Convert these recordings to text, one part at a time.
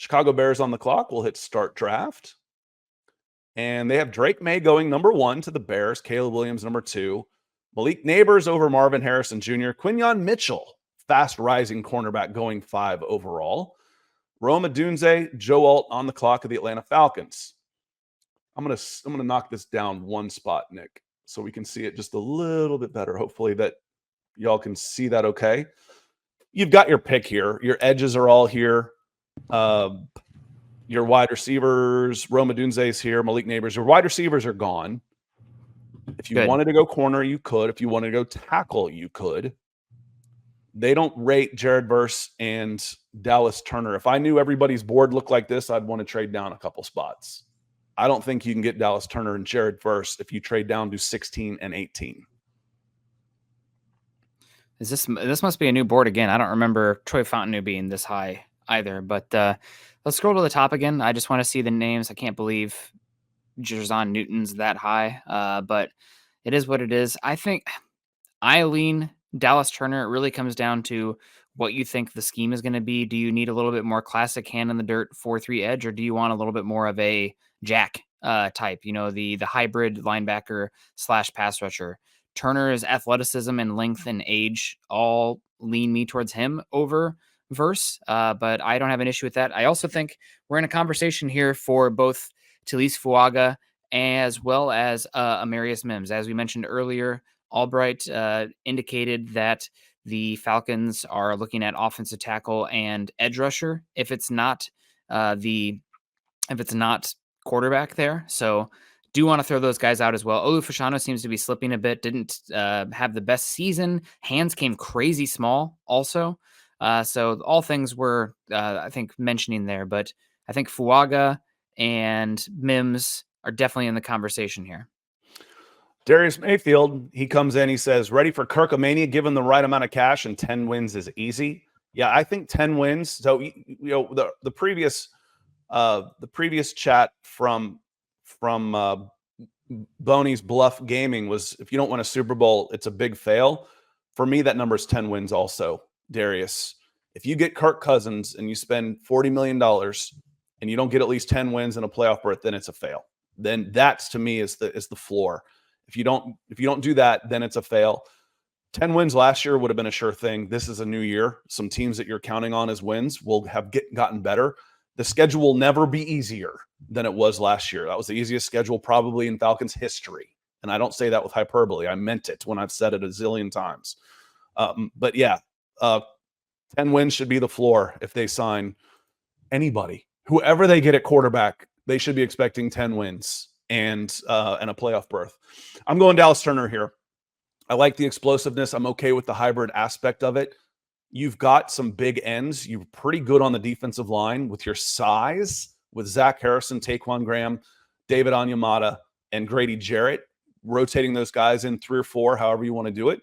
Chicago Bears on the clock. We'll hit start draft. And they have Drake May going number 1 to the Bears, Caleb Williams number 2, Malik Neighbors over Marvin Harrison Jr., Quinyon Mitchell, fast rising cornerback going 5 overall, Rome Odunze, Joe Alt on the clock of the Atlanta Falcons. I'm gonna knock this down one spot, Nick, so we can see it just a little bit better. Hopefully that y'all can see that okay. You've got your pick here. Your edges are all here. Your wide receivers, Rome Odunze's here, Malik Neighbors. Your wide receivers are gone. If you wanted to go corner, you could. If you wanted to go tackle, you could. They don't rate Jared Verse and Dallas Turner. If I knew everybody's board looked like this, I'd want to trade down a couple spots. I don't think you can get Dallas Turner and Jared Verse if you trade down to 16 and 18. This must be a new board again. I don't remember Troy Fontenot being this high either, but let's scroll to the top again. I just want to see the names. I can't believe Jerzon Newton's that high, but it is what it is. I think I lean Dallas Turner. It really comes down to what you think the scheme is going to be. Do you need a little bit more classic hand in the dirt 4-3 edge, or do you want a little bit more of a jack type, the hybrid linebacker / pass rusher? Turner's athleticism and length and age all lean me towards him over Verse, but I don't have an issue with that. I also think we're in a conversation here for both Talise Fuaga as well as Amarius Mims. As we mentioned earlier, Albright indicated that the Falcons are looking at offensive tackle and edge rusher if it's not quarterback there. So do want to throw those guys out as well. Olu Fashanu seems to be slipping a bit. Didn't have the best season. Hands came crazy small also. So all things were, I think, mentioning there. But I think Fuaga and Mims are definitely in the conversation here. Darius Mayfield, he comes in, he says, ready for Kirkomania, given the right amount of cash, and 10 wins is easy. Yeah, I think 10 wins. So, the previous chat from Boney's Bluff Gaming was, if you don't win a Super Bowl, it's a big fail. For me, that number is 10 wins also, Darius. If you get Kirk Cousins and you spend $40 million and you don't get at least 10 wins in a playoff berth, then it's a fail. Then that's, to me, is the floor. If you don't do that, then it's a fail. 10 wins last year would have been a sure thing. This is a new year. Some teams that you're counting on as wins will have gotten better. The schedule will never be easier than it was last year. That was the easiest schedule probably in Falcons history. And I don't say that with hyperbole. I meant it when I've said it a zillion times. But yeah, 10 wins should be the floor if they sign anybody. Whoever they get at quarterback, they should be expecting 10 wins and a playoff berth. I'm going Dallas Turner here. I like the explosiveness. I'm okay with the hybrid aspect of it. You've got some big ends. You're pretty good on the defensive line with your size, with Zach Harrison, Taquan Graham, David Onyemata, and Grady Jarrett, rotating those guys in 3 or 4, however you want to do it.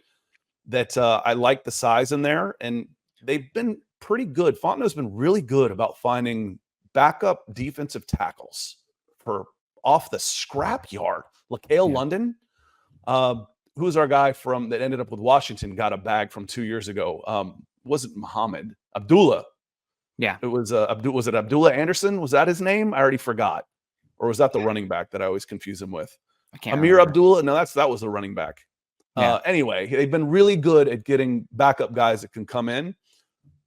That I like the size in there, and they've been pretty good. Fontenot's been really good about finding backup defensive tackles for off the scrapyard. LaCale London, who's our guy that ended up with Washington, got a bag from 2 years ago. Wasn't Muhammad Abdullah? Yeah, it was. Was it Abdullah Anderson? Was that his name? I already forgot. Or was that the running back that I always confuse him with? I can't Amir remember. Abdullah? No, that was the running back. Yeah. Anyway, they've been really good at getting backup guys that can come in.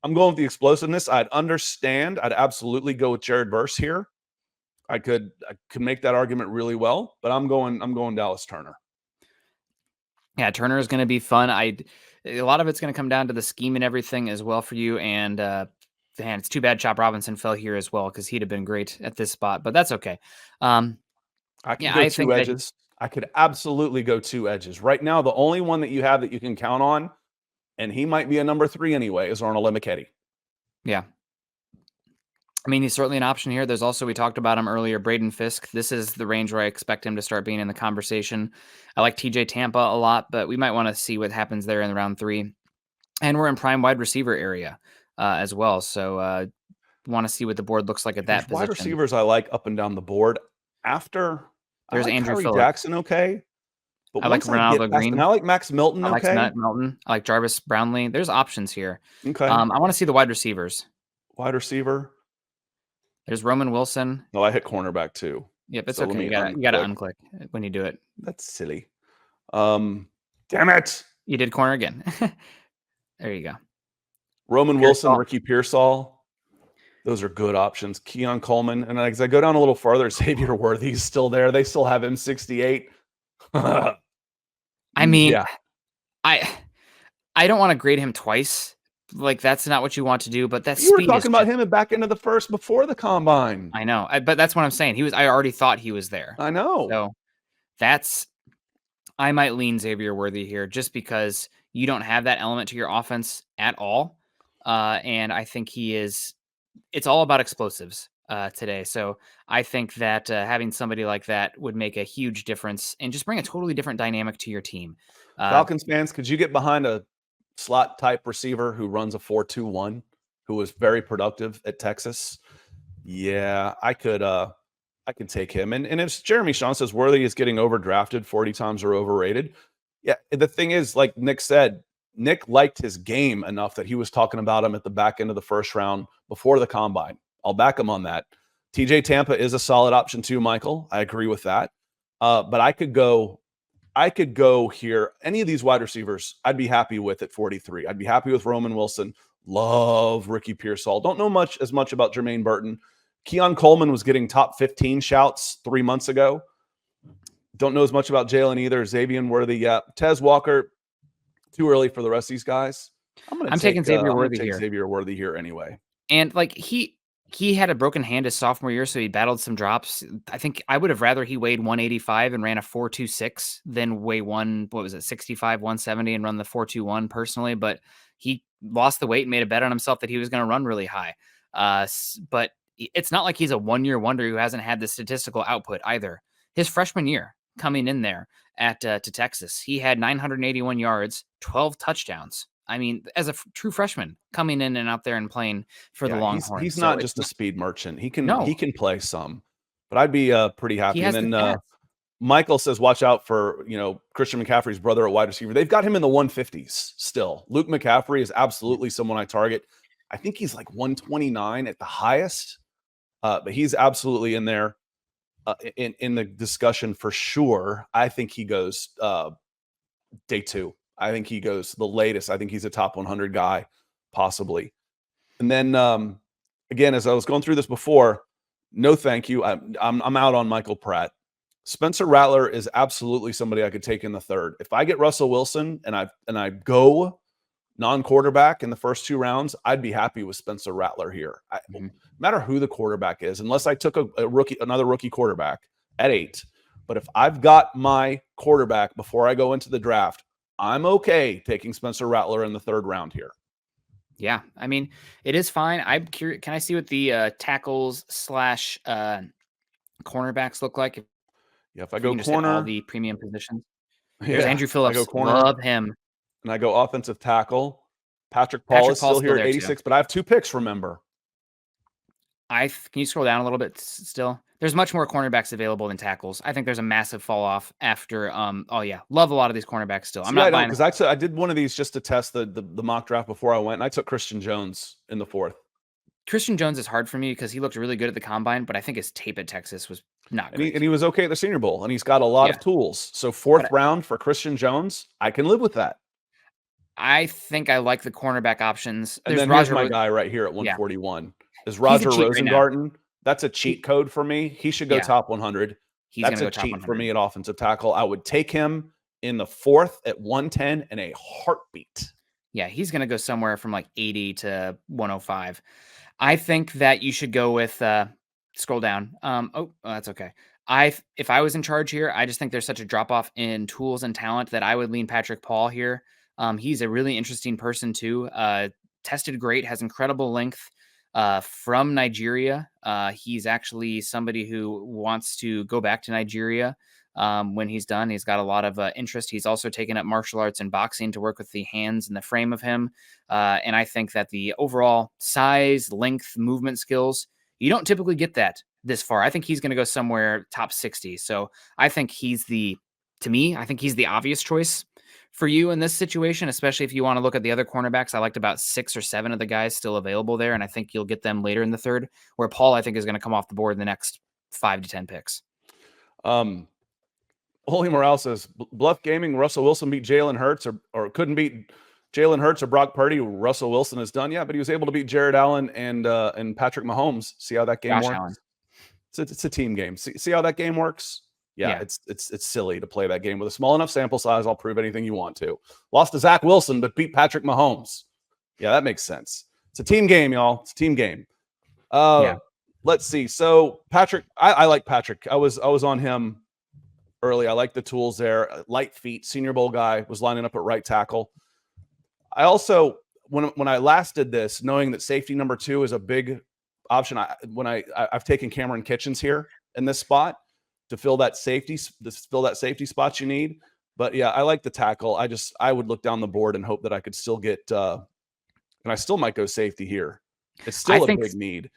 I'm going with the explosiveness. I'd absolutely go with Jared Verse here. I could make that argument really well, but I'm going Dallas Turner. Yeah, Turner is going to be fun. A lot of it's going to come down to the scheme and everything as well for you. And it's too bad Chop Robinson fell here as well, because he'd have been great at this spot, but that's okay. I could go 2 edges. I could absolutely go 2 edges. Right now, the only one that you have that you can count on, and he might be a number 3 anyway, is Arnold Emichetti. Yeah. I mean, he's certainly an option here. There's also, we talked about him earlier, Braden Fisk. This is the range where I expect him to start being in the conversation. I like TJ Tampa a lot, but we might want to see what happens there in round 3. And we're in prime wide receiver area as well. So want to see what the board looks like at that position. Wide receivers I like up and down the board. After there's Andrew Kyrie Jackson, okay. But I like Ronaldo Green. I like Max Milton, I like Matt Milton. I like Jarvis Brownlee. There's options here. Okay. I want to see the wide receivers. Wide receiver. There's Roman Wilson. No, I hit cornerback too. Yep, it's So let okay. me You gotta unclick when you do it. That's silly. Damn it. You did corner again. There you go. Roman Wilson, Pearsall. Ricky Pearsall. Those are good options. Keon Coleman. And as I go down a little farther, Xavier Worthy's still there. They still have him 68. I mean, yeah. I don't want to grade him twice. Like, that's not what you want to do, but that's You were talking about him back into the first before the combine. I know, but that's what I'm saying. I already thought he was there. I know. So I might lean Xavier Worthy here just because you don't have that element to your offense at all. And I think it's all about explosives today. So I think that having somebody like that would make a huge difference and just bring a totally different dynamic to your team. Falcons fans, could you get behind a slot type receiver who runs a 4-2-1, who was very productive at Texas? Yeah, I could take him. And if Jeremy Sean says Worthy is getting overdrafted 40 times or overrated, yeah, the thing is, like Nick said, Nick liked his game enough that he was talking about him at the back end of the first round before the combine. I'll back him on that. TJ Tampa is a solid option too, Michael. I agree with that. But I could go here. Any of these wide receivers, I'd be happy with at 43. I'd be happy with Roman Wilson. Love Ricky Pearsall. Don't know as much about Jermaine Burton. Keon Coleman was getting top 15 shouts 3 months ago. Don't know as much about Jalen either. Xavier Worthy, yeah. Tez Walker, too early for the rest of these guys. I'm taking Xavier Worthy here. Xavier Worthy here anyway. And like he had a broken hand his sophomore year, so he battled some drops. I think I would have rather he weighed 185 and ran a 4.26 than weigh 65, 170 and run the 4.21 personally. But he lost the weight and made a bet on himself that he was going to run really high. But it's not like he's a one-year wonder who hasn't had the statistical output either. His freshman year coming in there to Texas, he had 981 yards, 12 touchdowns. I mean, as a true freshman coming in and out there and playing for the Longhorns. He's not just a speed merchant. He can play some, but I'd be pretty happy. And then Michael says, watch out for, Christian McCaffrey's brother at wide receiver. They've got him in the 150s still. Luke McCaffrey is absolutely someone I target. I think he's like 129 at the highest, but he's absolutely in there in the discussion for sure. I think he goes day 2. I think he goes the latest. I think he's a top 100 guy, possibly. And then again, as I was going through this before, no thank you. I'm out on Michael Pratt. Spencer Rattler is absolutely somebody I could take in the third. If I get Russell Wilson and I go non-quarterback in the first 2 rounds, I'd be happy with Spencer Rattler here. No matter who the quarterback is, unless I took another rookie quarterback at 8. But if I've got my quarterback before I go into the draft, I'm okay taking Spencer Rattler in the 3rd round here. Yeah, I mean, it is fine. I'm curious. Can I see what the tackles / cornerbacks look like? If I go corner, all the premium positions. There's Andrew Phillips. I go corner, love him. And I go offensive tackle. Patrick Paul is still here at 86, but I have 2 picks, remember. Can you scroll down a little bit still? There's much more cornerbacks available than tackles. I think there's a massive fall off after. Love a lot of these cornerbacks still. I'm not buying because I did one of these just to test the mock draft before I went, and I took Christian Jones in the 4th. Christian Jones is hard for me because he looked really good at the combine, but I think his tape at Texas was not great. And he was okay at the Senior Bowl, and he's got a lot of tools. So 4th round for Christian Jones, I can live with that. I think I like the cornerback options. And then here's my guy right here at 141 is Roger Rosengarten. Right, that's a cheat code for me. He should go top 100. That's a cheat for me at offensive tackle. I would take him in the 4th at 110 in a heartbeat. Yeah, he's going to go somewhere from like 80 to 105. I think that you should go with scroll down. That's okay. If I was in charge here, I just think there's such a drop off in tools and talent that I would lean Patrick Paul here. He's a really interesting person too. Tested great, has incredible length. From Nigeria. He's actually somebody who wants to go back to Nigeria when he's done. He's got a lot of interest. He's also taken up martial arts and boxing to work with the hands and the frame of him. And I think that the overall size, length, movement skills, you don't typically get that this far. I think he's going to go somewhere top 60. So I think he's the obvious choice For you in this situation, especially if you want to look at the other cornerbacks, I liked about 6 or 7 of the guys still available there, and I think you'll get them later in the third, where Paul, I think, is going to come off the board in the next 5 to 10 picks. Holy Morale says, Bluff Gaming, Russell Wilson beat Jalen Hurts or couldn't beat Jalen Hurts or Brock Purdy. Russell Wilson is done. Yeah, but he was able to beat Jared Allen and Patrick Mahomes. See how that game Josh works? Allen. It's a team game. See how that game works? Yeah, Yeah. It's silly to play that game with a small enough sample size. I'll prove anything you want to. Lost to Zach Wilson, but beat Patrick Mahomes. Yeah, that makes sense. It's a team game, y'all. It's a team game. Yeah. Let's see. So Patrick, I like Patrick. I was on him early. I like the tools there. Light feet, Senior Bowl guy, was lining up at right tackle. I also, when I last did this, knowing that safety number 2 is a big option, I've taken Cameron Kitchens here in this spot to fill that safety spot you need. But yeah, I like the tackle. I would look down the board and hope that I could still get, and I still might go safety here. It's still a big need.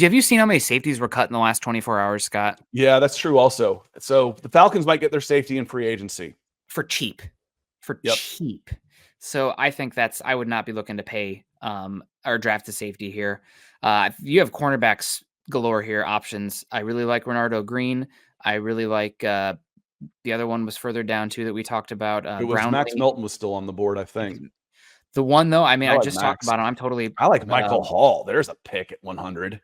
Have you seen how many safeties were cut in the last 24 hours, Scott? Yeah, that's true also. So the Falcons might get their safety in free agency. For cheap. Cheap. So I think I would not be looking to pay or draft a safety here. You have cornerbacks galore here, options. I really like Renardo Green. I really like the other one was further down too that we talked about. It was Max Milton was still on the board, I think. The one though, I mean, I like just Max. talked about him. I like Michael Hall. There's a pick at 100.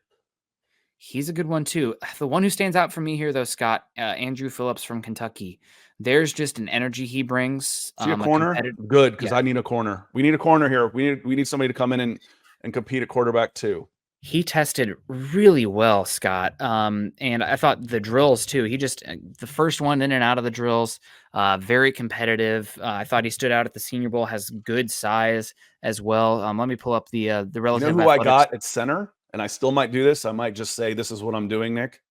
He's a good one too. The one who stands out for me here though, Scott, Andrew Phillips from Kentucky. There's just an energy he brings. See a corner? Good, because I need a corner. We need a corner here. We need somebody to come in and compete at quarterback too. He tested really well, Scott. And I thought the drills too. He just the first one in and out of the drills, very competitive. I thought he stood out at the Senior Bowl. Has good size as well. Let me pull up the relative. You know who I got at center, and I still might do this. I might just say this is what I'm doing, Nick.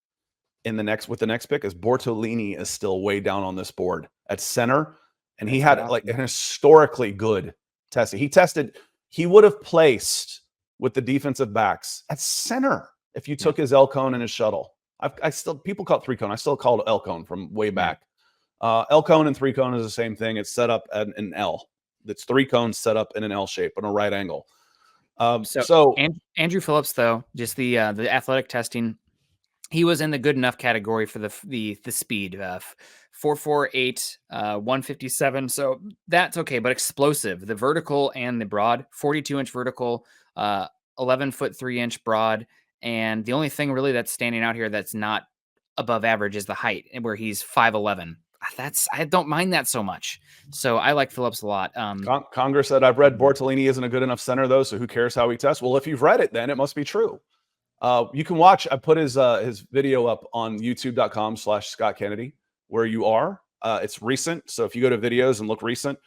With the next pick is Bortolini is still way down on this board at center, and he had like an historically good testing. He would have placed with the defensive backs at center if you took his L cone and his shuttle. People call it 3 cone. I still call it L cone from way back. L cone and 3 cone is the same thing. It's set up at an L. It's 3 cones set up in an L shape on a right angle. Andrew Phillips, though, just the athletic testing, he was in the good enough category for the speed, 4.48, 157. So that's okay, but explosive, the vertical and the broad, 42-inch vertical, 11-foot 3-inch broad. And the only thing really that's standing out here that's not above average is the height, where he's 5'11". I don't mind that so much. So I like Phillips a lot. Congress said, I've read Bortolini isn't a good enough center, though, so who cares how he tests? Well, if you've read it, then it must be true. You can watch. I put his video up on youtube.com/Scott Kennedy, where you are. It's recent. So if you go to videos and look recent,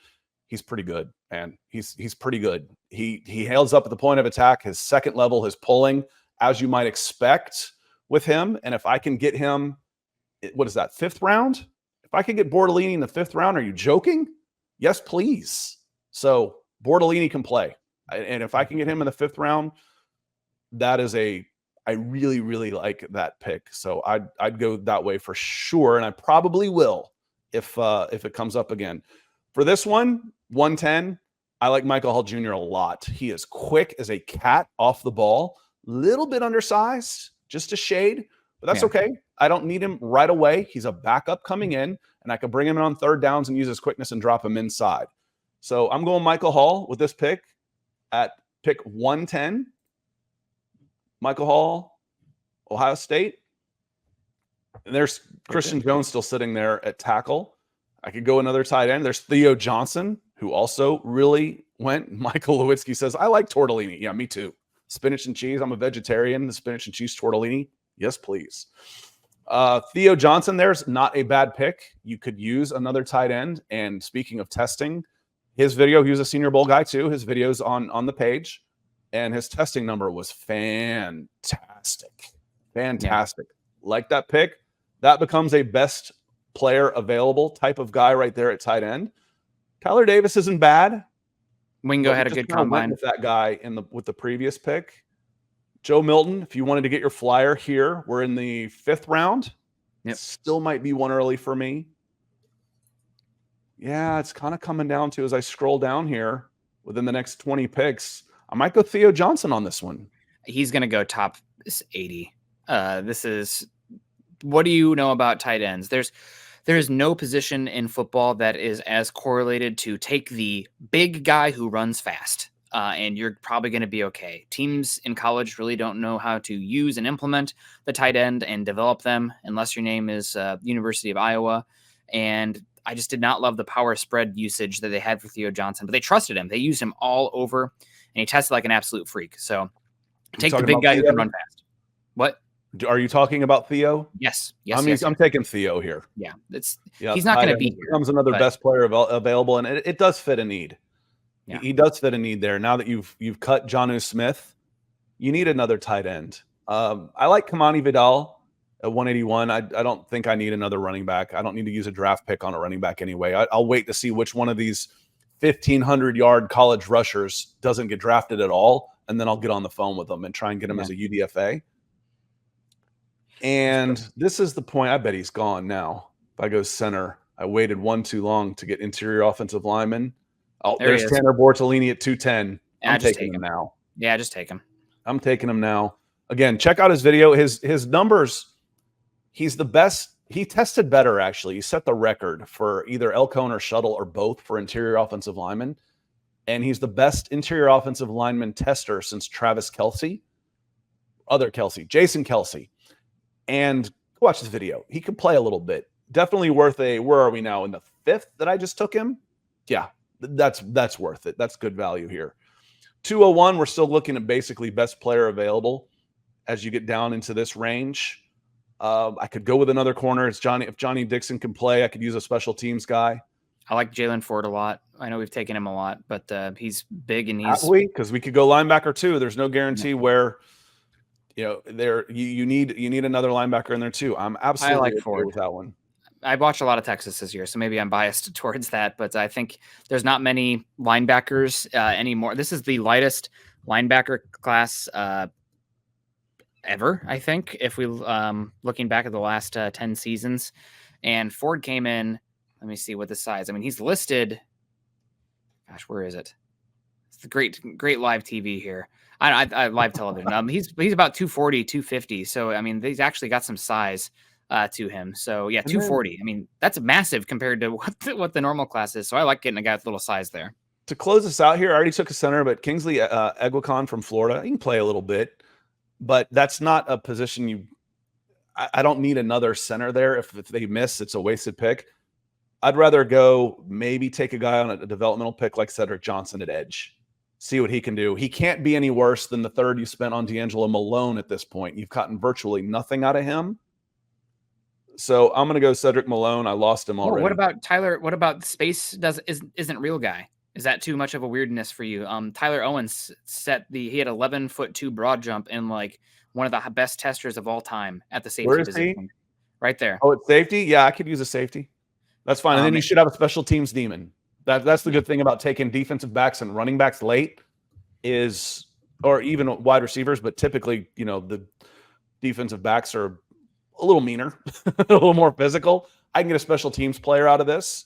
he's pretty good, man. He's pretty good. He hails up at the point of attack. His second level, his pulling, as you might expect with him. And if I can get him, what is that, 5th round? If I can get Bortolini in the 5th round, are you joking? Yes, please. So Bortolini can play. And if I can get him in the 5th round, I really, really like that pick. So I'd go that way for sure. And I probably will if it comes up again. For this one, 110, I like Michael Hall Jr. a lot. He is quick as a cat off the ball, little bit undersized, just a shade, but that's okay. I don't need him right away. He's a backup coming in, and I can bring him in on 3rd downs and use his quickness and drop him inside. So I'm going Michael Hall with this pick at pick 110. Michael Hall, Ohio State. And there's Christian Jones still sitting there at tackle. I could go another tight end. There's Theo Johnson, who also really went. Michael Lewitzki says, I like tortellini. Yeah, me too. Spinach and cheese. I'm a vegetarian. The spinach and cheese tortellini. Yes, please. Theo Johnson, there's not a bad pick. You could use another tight end. And speaking of testing, his video, he was a Senior Bowl guy too. His video's on the page. And his testing number was fantastic. Fantastic. Yeah. Like that pick. That becomes a best player available type of guy right there at tight end. Tyler Davis isn't bad. Wingo had a good combine with that guy with the previous pick. Joe Milton, if you wanted to get your flyer here, we're in the 5th round. Yep. Still might be one early for me. Yeah, it's kind of coming down to, as I scroll down here within the next 20 picks, I might go Theo Johnson on this one. He's going to go top 80. What do you know about tight ends? There's no position in football that is as correlated to take the big guy who runs fast, and you're probably going to be okay. Teams in college really don't know how to use and implement the tight end and develop them unless your name is University of Iowa. And I just did not love the power spread usage that they had for Theo Johnson, but they trusted him. They used him all over, and he tested like an absolute freak. So take the big guy who can run fast. What? Are you talking about Theo? Yes. I'm taking Theo here. Yeah, he's not going to be here. Becomes another best player available, and it does fit a need. Yeah. He does fit a need there. Now that you've cut Jonnu Smith, you need another tight end. I like Kamani Vidal at 181. I don't think I need another running back. I don't need to use a draft pick on a running back anyway. I'll wait to see which one of these 1,500-yard college rushers doesn't get drafted at all, and then I'll get on the phone with them and try and get him as a UDFA. And this is the point. I bet he's gone now. If I go center, I waited one too long to get interior offensive lineman. Oh, there's Tanner Bortolini at 210. I'm taking him now. Yeah, just take him. I'm taking him now. Again, check out his video. His numbers, he's the best. He tested better, actually. He set the record for either Elkhorn or Shuttle or both for interior offensive linemen. And he's the best interior offensive lineman tester since Travis Kelce. Jason Kelce. And go watch this video. He can play a little bit. Definitely worth where are we now? In the 5th that I just took him? Yeah, that's worth it. That's good value here. 201, we're still looking at basically best player available as you get down into this range. I could go with another corner. If Johnny Dixon can play, I could use a special teams guy. I like Jalen Ford a lot. I know we've taken him a lot, but he's big and he's because we could go linebacker too. There's no guarantee where you need another linebacker in there too. I'm absolutely like Ford with that one. I watched a lot of Texas this year, so maybe I'm biased towards that, but I think there's not many linebackers anymore. This is the lightest linebacker class ever, I think, if we looking back at the last 10 seasons. And Ford came in, let me see what the size. I mean, he's listed, gosh, where is it? It's the great live TV here. I live television. He's about 240, 250. So, I mean, he's actually got some size to him. So, yeah, 240. I mean, that's massive compared to what the normal class is. So, I like getting a guy with a little size there. To close this out here, I already took a center, but Kingsley Eguakon from Florida, he can play a little bit. But that's not a position I don't need another center there. If they miss, it's a wasted pick. I'd rather go maybe take a guy on a developmental pick like Cedric Johnson at edge. See what he can do. He can't be any worse than the third you spent on D'Angelo Malone at this point. You've gotten virtually nothing out of him. So I'm going to go Cedric Malone. I lost him already. What about Tyler? What about space isn't real guy? Is that too much of a weirdness for you? Tyler Owens he had 11'2" broad jump and like one of the best testers of all time at the safety position. He? Right there. Oh, it's safety? Yeah, I could use a safety. That's fine. And then you should have a special teams demon. That's the good thing about taking defensive backs and running backs late or even wide receivers, but typically, the defensive backs are a little meaner, a little more physical. I can get a special teams player out of this.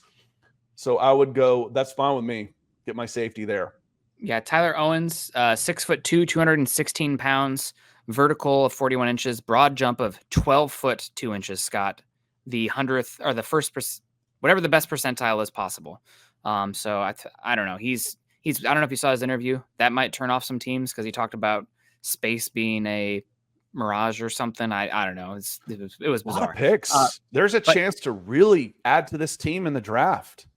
So I would go, that's fine with me. Get my safety there. Yeah, Tyler Owens, 6'2", 216 pounds, vertical of 41 inches, broad jump of 12 foot 2 inches, Scott. The 100th or the first, whatever the best percentile is possible. So I don't know. He's I don't know if you saw his interview. That might turn off some teams because he talked about space being a mirage or something. I don't know. It was bizarre. Picks. There's a chance to really add to this team in the draft.